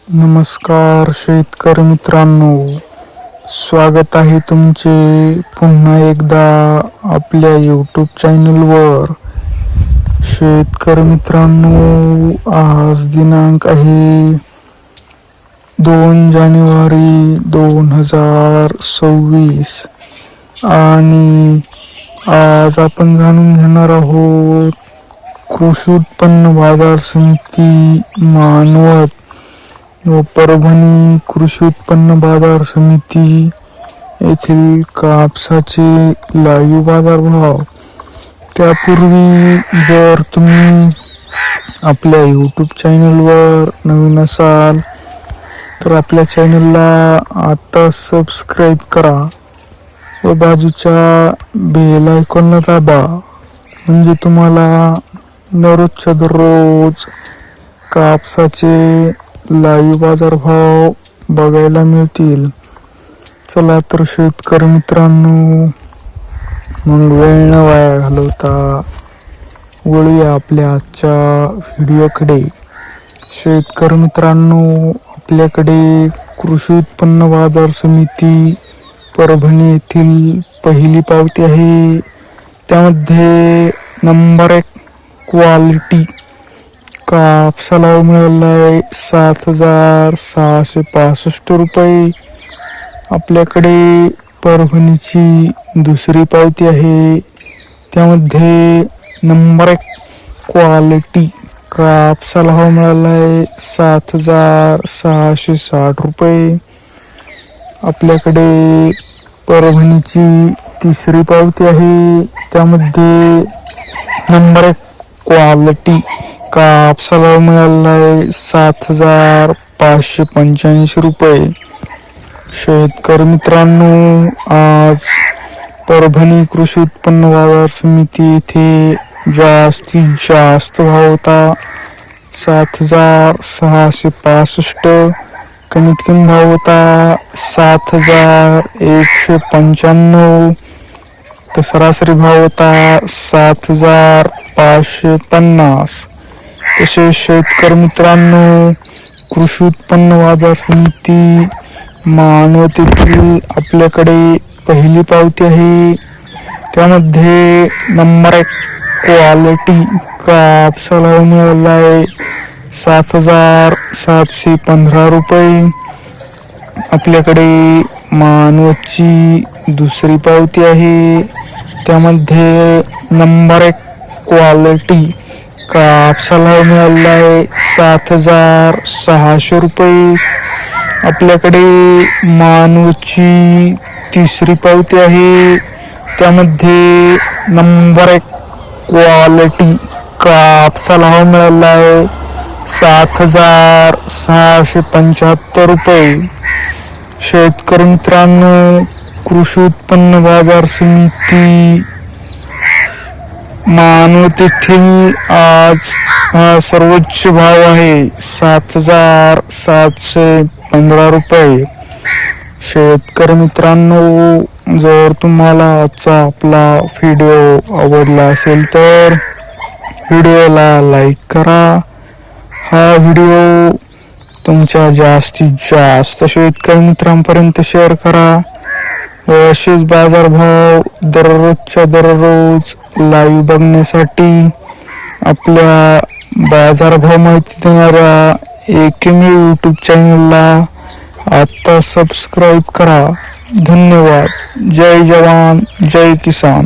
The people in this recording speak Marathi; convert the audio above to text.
नमस्कार शेतकरी मित्रांनो, स्वागत आहे तुमचे पुन्हा एकदा आपल्या यूट्यूब चॅनलवर. शेतकरी मित्रांनो, आज दिनांक आहे 2 जानेवारी 2026 आणि आज आपण जाणून घेणार आहोत कृषी उत्पन्न बाजार समिती मानवत व परभणी कृषी उत्पन्न बाजार समिती येथील कापसाचे लाईव्ह बाजार भाव. त्यापूर्वी जर तुम्ही आपल्या यूट्यूब चॅनलवर नवीन असाल तर आपल्या चॅनलला आता सबस्क्राईब करा व बाजूच्या बेल आयकॉनला दाबा, म्हणजे तुम्हाला दररोजच्या दररोज कापसाचे लाईव्ह बाजार भाव बघायला मिळतील. चला तर शेतकरी मित्रांनो, मग वेळ न वाया घालवता वळूया आपल्या आजच्या व्हिडिओकडे. शेतकरी मित्रांनो, आपल्याकडे कृषी उत्पन्न बाजार समिती परभणी येथील पहिली पावती आहे. त्यामध्ये नंबर 1 क्वालिटी कापसाला मिळाला आहे 7,665 रुपये. आपल्याकडे परभणीची दुसरी पावती आहे. त्यामध्ये नंबर 1 क्वालिटी कापसाला भाव मिळाला आहे 7,660 रुपये. आपल्याकडे परभणीची तिसरी पावती आहे. त्यामध्ये नंबर 1 क्वालिटी कापसाला मिळाला आहे 7,585 रुपये. शेतकरी मित्रांनो, आज परभणी कृषी उत्पन्न बाजार समिती येथे जास्तीत जास्त भाव होता 7,665. कमीत कमी भाव होता 7,195. तर सरासरी भाव होता 7,550. तसेच शेतकरी मित्रांनो, कृषी उत्पन्न बाजार समिती मानवत येथील आपल्याकडे पहिली पावती आहे. त्यामध्ये नंबर 1 क्वालिटी कापसाला मिळाला आहे 7,715 रुपये. आपल्याकडे मानवतची दुसरी पावती आहे. त्यामध्ये नंबर 1 क्वालिटी कापसाला मिळाला आहे 7,600 रुपये. आपल्याकडे मानवची तिसरी पावती आहे. त्यामध्ये नंबर 1 क्वालिटी कापसाला मिळाला आहे 7,675 रुपये. शेतकरी मित्रांनो, कृषी उत्पन्न बाजार समिती मानवत येथील आज सर्वोच्च भाव आहे 7,715 रुपये. शेतकरी मित्रांनो, जर तुम्हाला आजचा आपला व्हिडिओ आवडला असेल तर व्हिडिओला लाईक करा. हा व्हिडिओ तुमच्या जास्तीत जास्त शेतकरी मित्रांपर्यंत शेअर करा. असेच बाजारभाव दररोजच्या दररोज लाईव्ह बघण्यासाठी आपल्या बाजारभाव माहिती देणाऱ्या एकमेव यूट्यूब चॅनलला आता सबस्क्राईब करा. धन्यवाद. जय जवान, जय किसान.